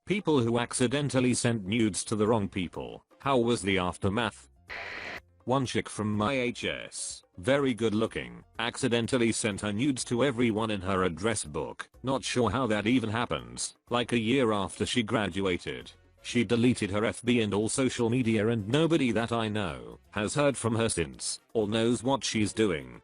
People who accidentally sent nudes to the wrong people. How was the aftermath? One chick from my HS, very good looking, accidentally sent her nudes to everyone in her address book. Not sure how that even happens. Like a year after she graduated, she deleted her FB and all social media, and nobody that I know has heard from her since or knows what she's doing.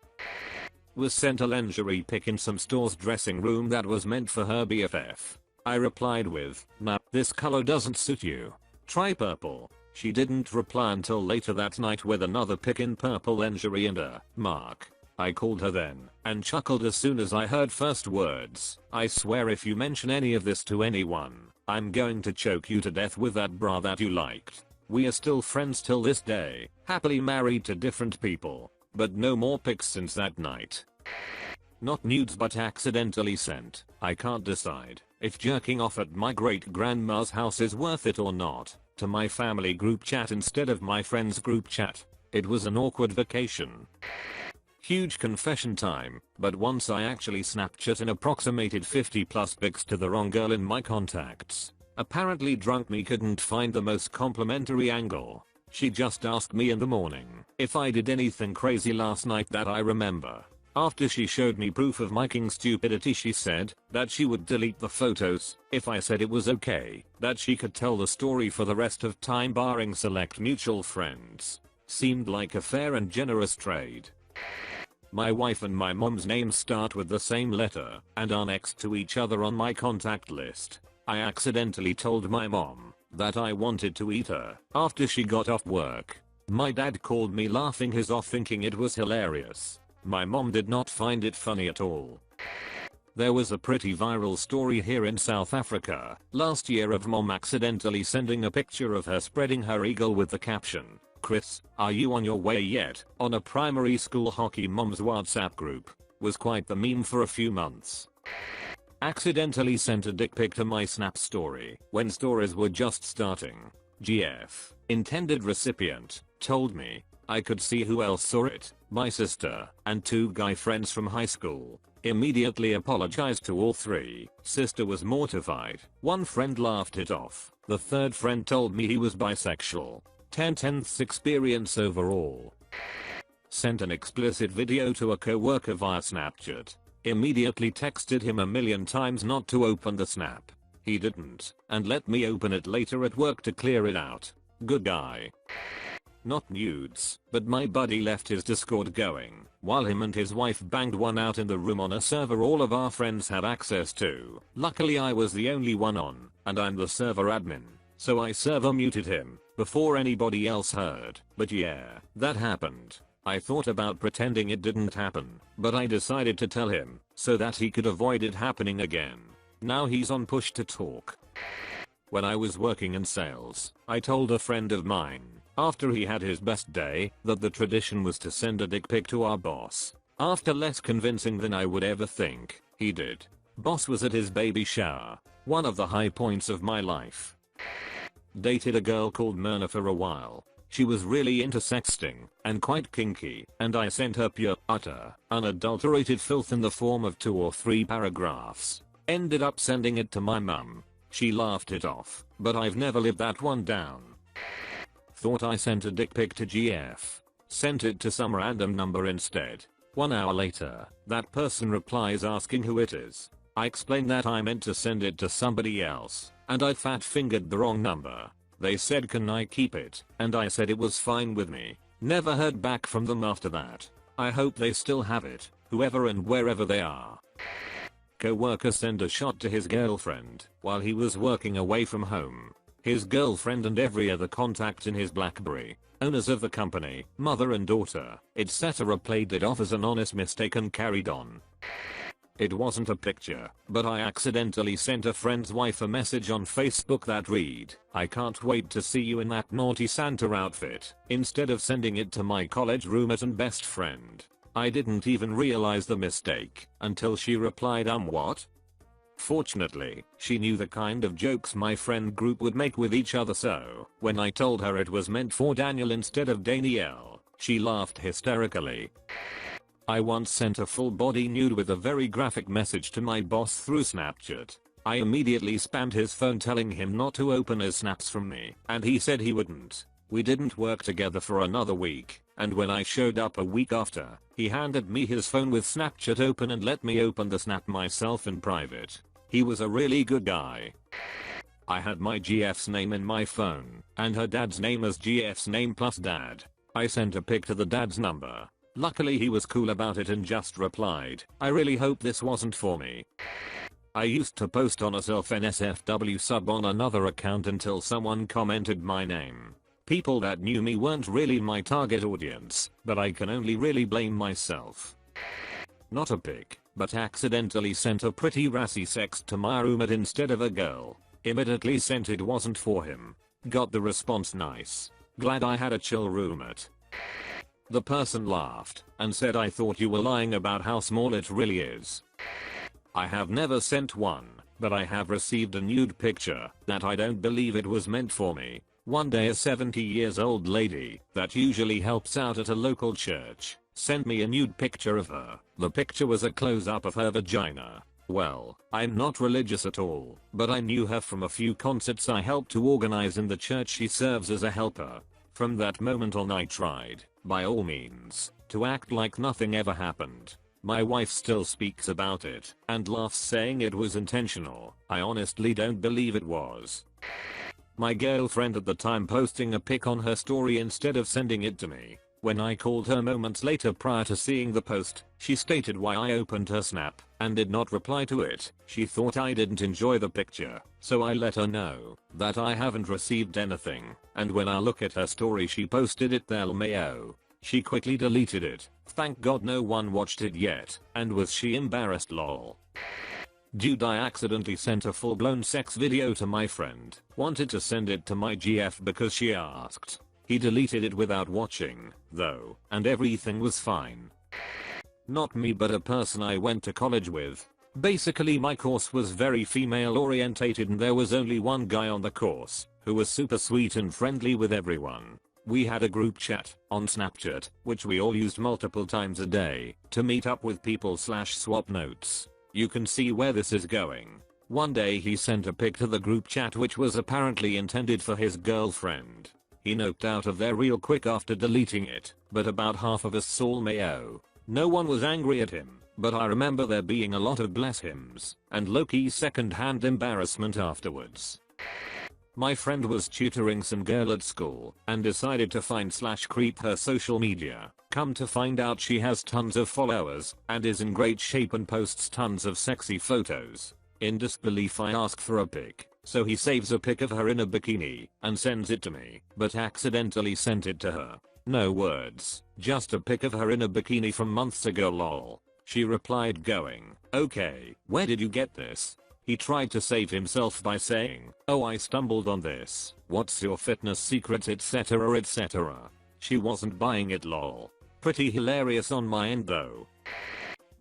Was sent a lingerie pic in some store's dressing room that was meant for her BFF. I replied with, "Nah, this color doesn't suit you. Try purple." She didn't reply until later that night with another pic in purple lingerie and a mark. I called her then and chuckled as soon as I heard first words. "I swear if you mention any of this to anyone, I'm going to choke you to death with that bra that you liked." We are still friends till this day, happily married to different people, but no more pics since that night. Not nudes but accidentally sent. I can't decide if jerking off at my great grandma's house is worth it or not. To my family group chat instead of my friends group chat. It was an awkward vacation. Huge confession time, but once I actually Snapchat and approximated 50 plus pics to the wrong girl in my contacts. Apparently drunk me couldn't find the most complimentary angle. She just asked me in the morning if I did anything crazy last night that I remember. After she showed me proof of my king stupidity, she said that she would delete the photos if I said it was okay, that she could tell the story for the rest of time barring select mutual friends. Seemed like a fair and generous trade. My wife and my mom's names start with the same letter and are next to each other on my contact list. I accidentally told my mom that I wanted to eat her after she got off work. My dad called me laughing his off thinking it was hilarious. My mom did not find it funny at all. There was a pretty viral story here in South Africa last year of mom accidentally sending a picture of her spreading her eagle with the caption, "Chris, are you on your way yet?" on a primary school hockey mom's WhatsApp group. Was quite the meme for a few months. Accidentally sent a dick pic to my Snap story when stories were just starting. GF. Intended recipient told me I could see who else saw it, my sister and 2 guy friends from high school. Immediately apologized to all 3. Sister was mortified. 1 friend laughed it off. The 3rd friend told me he was bisexual. 10/10ths experience overall. Sent an explicit video to a coworker via Snapchat. Immediately texted him a million times not to open the snap. He didn't and let me open it later at work to clear it out. Good guy. Not nudes, but my buddy left his Discord going while him and his wife banged one out in the room on a server all of our friends had access to. Luckily I was the only one on, and I'm the server admin, so I server muted him before anybody else heard. But yeah, that happened. I thought about pretending it didn't happen, but I decided to tell him so that he could avoid it happening again. Now he's on push to talk. When I was working in sales, I told a friend of mine after he had his best day that the tradition was to send a dick pic to our boss. After less convincing than I would ever think, he did. Boss was at his baby shower. One of the high points of my life. Dated a girl called Myrna for a while. She was really into sexting and quite kinky, and I sent her pure, utter, unadulterated filth in the form of 2 or 3 paragraphs. Ended up sending it to my mum. She laughed it off, but I've never lived that one down. Thought I sent a dick pic to GF. Sent it to some random number instead. 1 hour later, that person replies asking who it is. I explained that I meant to send it to somebody else, and I fat fingered the wrong number. They said can I keep it, and I said it was fine with me. Never heard back from them after that. I hope they still have it, whoever and wherever they are. Coworker sent a shot to his girlfriend while he was working away from home. His girlfriend and every other contact in his BlackBerry, owners of the company, mother and daughter, etc. played it off as an honest mistake and carried on. It wasn't a picture, but I accidentally sent a friend's wife a message on Facebook that read, "I can't wait to see you in that naughty Santa outfit," instead of sending it to my college roommate and best friend. I didn't even realize the mistake until she replied what? Fortunately, she knew the kind of jokes my friend group would make with each other, so when I told her it was meant for Daniel instead of Danielle, she laughed hysterically. I once sent a full body nude with a very graphic message to my boss through Snapchat. I immediately spammed his phone telling him not to open his snaps from me, and he said he wouldn't. We didn't work together for another week, and when I showed up a week after, he handed me his phone with Snapchat open and let me open the snap myself in private. He was a really good guy. I had my GF's name in my phone, and her dad's name as GF's name plus dad. I sent a pic to the dad's number. Luckily he was cool about it and just replied, "I really hope this wasn't for me." I used to post on a self-NSFW sub on another account until someone commented my name. People that knew me weren't really my target audience, but I can only really blame myself. Not a pic, but accidentally sent a pretty racy sext to my roommate instead of a girl. Immediately sent it wasn't for him. Got the response nice. Glad I had a chill roommate. The person laughed and said I thought you were lying about how small it really is. I have never sent one, but I have received a nude picture that I don't believe it was meant for me. One day a 70-years-old lady that usually helps out at a local church sent me a nude picture of her. The picture was a close-up of her vagina. Well, I'm not religious at all, but I knew her from a few concerts I helped to organize in the church she serves as a helper. From that moment on I tried, by all means, to act like nothing ever happened. My wife still speaks about it and laughs saying it was intentional. I honestly don't believe it was. My girlfriend at the time posting a pic on her story instead of sending it to me. When I called her moments later prior to seeing the post, she stated why I opened her snap and did not reply to it. She thought I didn't enjoy the picture, so I let her know that I haven't received anything, and when I look at her story she posted it there LMAO. She quickly deleted it. Thank God no one watched it yet, and was she embarrassed lol. Dude, I accidentally sent a full-blown sex video to my friend. Wanted to send it to my GF because she asked. He deleted it without watching, though, and everything was fine. Not me but a person I went to college with. Basically my course was very female orientated and there was only one guy on the course, who was super sweet and friendly with everyone. We had a group chat on Snapchat, which we all used multiple times a day to meet up with people / swap notes. You can see where this is going. One day he sent a pic to the group chat which was apparently intended for his girlfriend. He noped out of there real quick after deleting it, but about half of us saw LMAO. No one was angry at him, but I remember there being a lot of bless hims and low-key second-hand embarrassment afterwards. My friend was tutoring some girl at school and decided to find / creep her social media. Come to find out she has tons of followers and is in great shape and posts tons of sexy photos. In disbelief I ask for a pic, so he saves a pic of her in a bikini and sends it to me, but accidentally sent it to her. No words, just a pic of her in a bikini from months ago lol. She replied going, "Okay, where did you get this?" He tried to save himself by saying, "Oh, I stumbled on this. What's your fitness secret etc etc." She wasn't buying it lol. Pretty hilarious on my end though.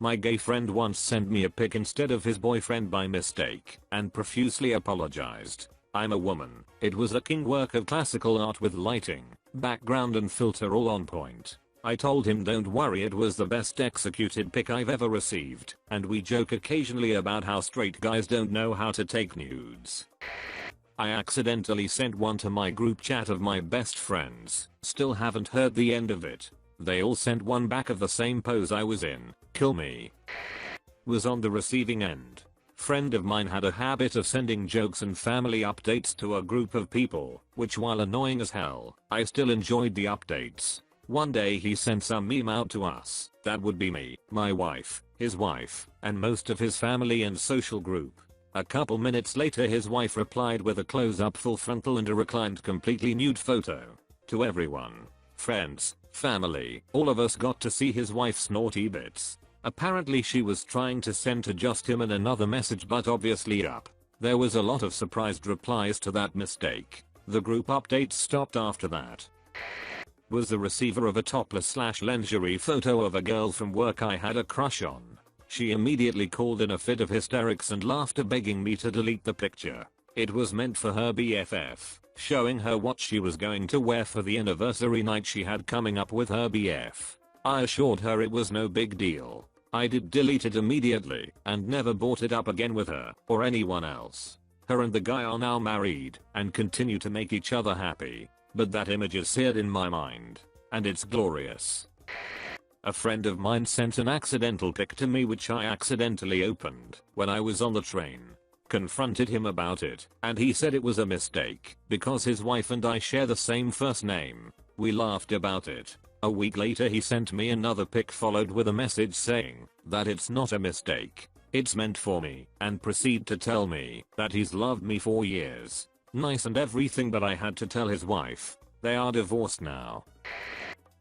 My gay friend once sent me a pic instead of his boyfriend by mistake and profusely apologized. I'm a woman. It was a king work of classical art with lighting, background and filter all on point. I told him don't worry, it was the best executed pic I've ever received, and we joke occasionally about how straight guys don't know how to take nudes. I accidentally sent one to my group chat of my best friends. Still haven't heard the end of it. They all sent one back of the same pose I was in. Kill me. Was on the receiving end. Friend of mine had a habit of sending jokes and family updates to a group of people, which while annoying as hell, I still enjoyed the updates. One day he sent some meme out to us. That would be me, my wife, his wife, and most of his family and social group. A couple minutes later his wife replied with a close-up full frontal and a reclined completely nude photo. To everyone, friends, family, all of us got to see his wife's naughty bits. Apparently she was trying to send to just him and another message, but obviously there was a lot of surprised replies to that mistake. The group updates stopped after that. Was the receiver of a topless / lingerie photo of a girl from work I had a crush on. She immediately called in a fit of hysterics and laughter begging me to delete the picture. It was meant for her BFF, showing her what she was going to wear for the anniversary night she had coming up with her BF. I assured her it was no big deal. I did delete it immediately and never brought it up again with her or anyone else. Her and the guy are now married and continue to make each other happy. But that image is seared in my mind. And it's glorious. A friend of mine sent an accidental pic to me which I accidentally opened when I was on the train. Confronted him about it, and he said it was a mistake because his wife and I share the same first name. We laughed about it. A week later he sent me another pic followed with a message saying that it's not a mistake, it's meant for me, and proceed to tell me that he's loved me for years. Nice and everything, but I had to tell his wife. They are divorced now.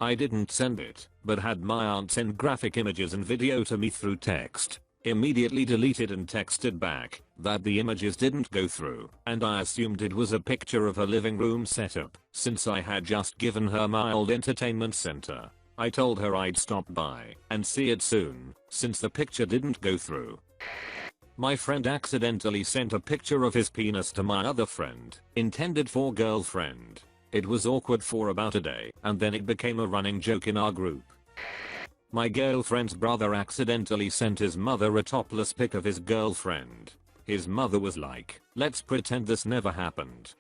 I didn't send it, but had my aunt send graphic images and video to me through text. Immediately deleted and texted back that the images didn't go through, and I assumed it was a picture of her living room setup since I had just given her my old entertainment center. I told her I'd stop by and see it soon since the picture didn't go through. My friend accidentally sent a picture of his penis to my other friend, intended for girlfriend. It was awkward for about a day and then it became a running joke in our group. My girlfriend's brother accidentally sent his mother a topless pic of his girlfriend. His mother was like, "Let's pretend this never happened."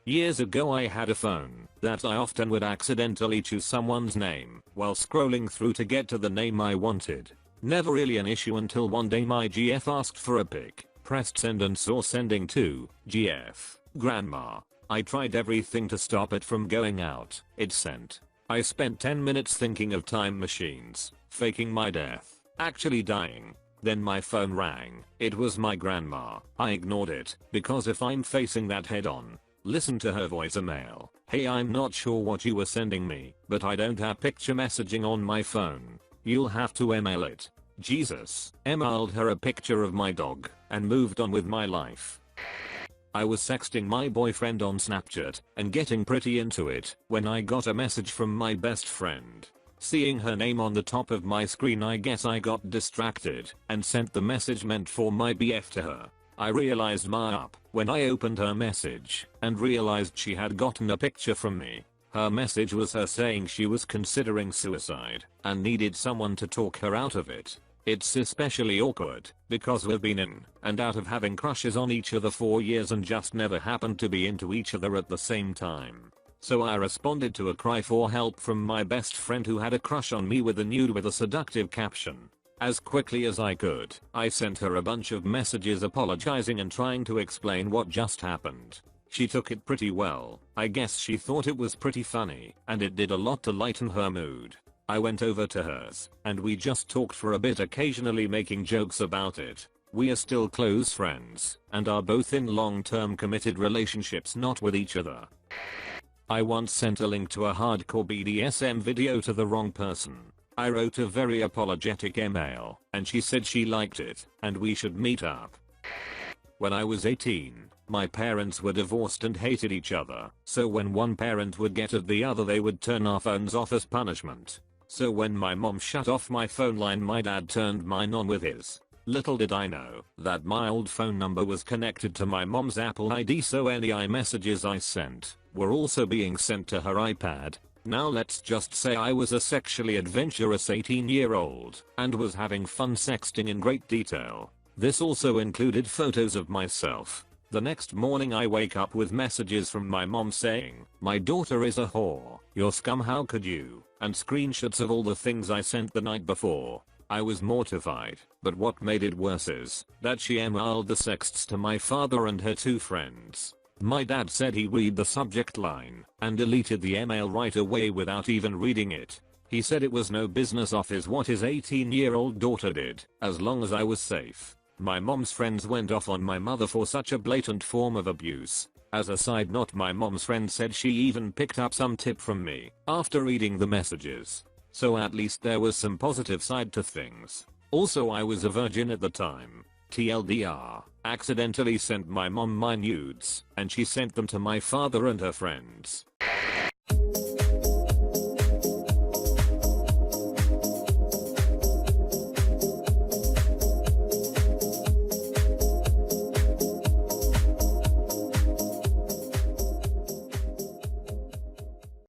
Years ago I had a phone that I often would accidentally choose someone's name while scrolling through to get to the name I wanted. Never really an issue until one day my GF asked for a pic, pressed send and saw sending to GF, grandma. I tried everything to stop it from going out. It sent. I spent 10 minutes thinking of time machines, faking my death, actually dying. Then my phone rang. It was my grandma. I ignored it because if I'm facing that head on, listen to her voicemail. "Hey, I'm not sure what you were sending me, but I don't have picture messaging on my phone. You'll have to email it." Jesus. Emailed her a picture of my dog and moved on with my life. I was sexting my boyfriend on Snapchat and getting pretty into it when I got a message from my best friend. Seeing her name on the top of my screen, I guess I got distracted and sent the message meant for my BF to her. I realized my up when I opened her message and realized she had gotten a picture from me. Her message was her saying she was considering suicide and needed someone to talk her out of it. It's especially awkward because we've been in and out of having crushes on each other for years and just never happened to be into each other at the same time. So I responded to a cry for help from my best friend who had a crush on me with a nude with a seductive caption. As quickly as I could, I sent her a bunch of messages apologizing and trying to explain what just happened. She took it pretty well. I guess she thought it was pretty funny, and it did a lot to lighten her mood. I went over to hers, and we just talked for a bit, occasionally making jokes about it. We are still close friends, and are both in long-term committed relationships, not with each other. I once sent a link to a hardcore BDSM video to the wrong person. I wrote a very apologetic email, and she said she liked it, and we should meet up. When I was 18, my parents were divorced and hated each other, so when one parent would get at the other they would turn our phones off as punishment. So when my mom shut off my phone line, my dad turned mine on with his. Little did I know that my old phone number was connected to my mom's Apple ID, so any iMessages I sent were also being sent to her iPad. Now let's just say I was a sexually adventurous 18-year-old and was having fun sexting in great detail. This also included photos of myself. The next morning I wake up with messages from my mom saying, "My daughter is a whore, you're scum, how could you?" and screenshots of all the things I sent the night before. I was mortified, but what made it worse is that she emailed the sexts to my father and her two friends. My dad said he'd read the subject line and deleted the email right away without even reading it. He said it was no business of his what his 18-year-old daughter did, as long as I was safe. My mom's friends went off on my mother for such a blatant form of abuse. As a side note, my mom's friend said she even picked up some tip from me after reading the messages. So at least there was some positive side to things. Also, I was a virgin at the time. TLDR, accidentally sent my mom my nudes, and she sent them to my father and her friends.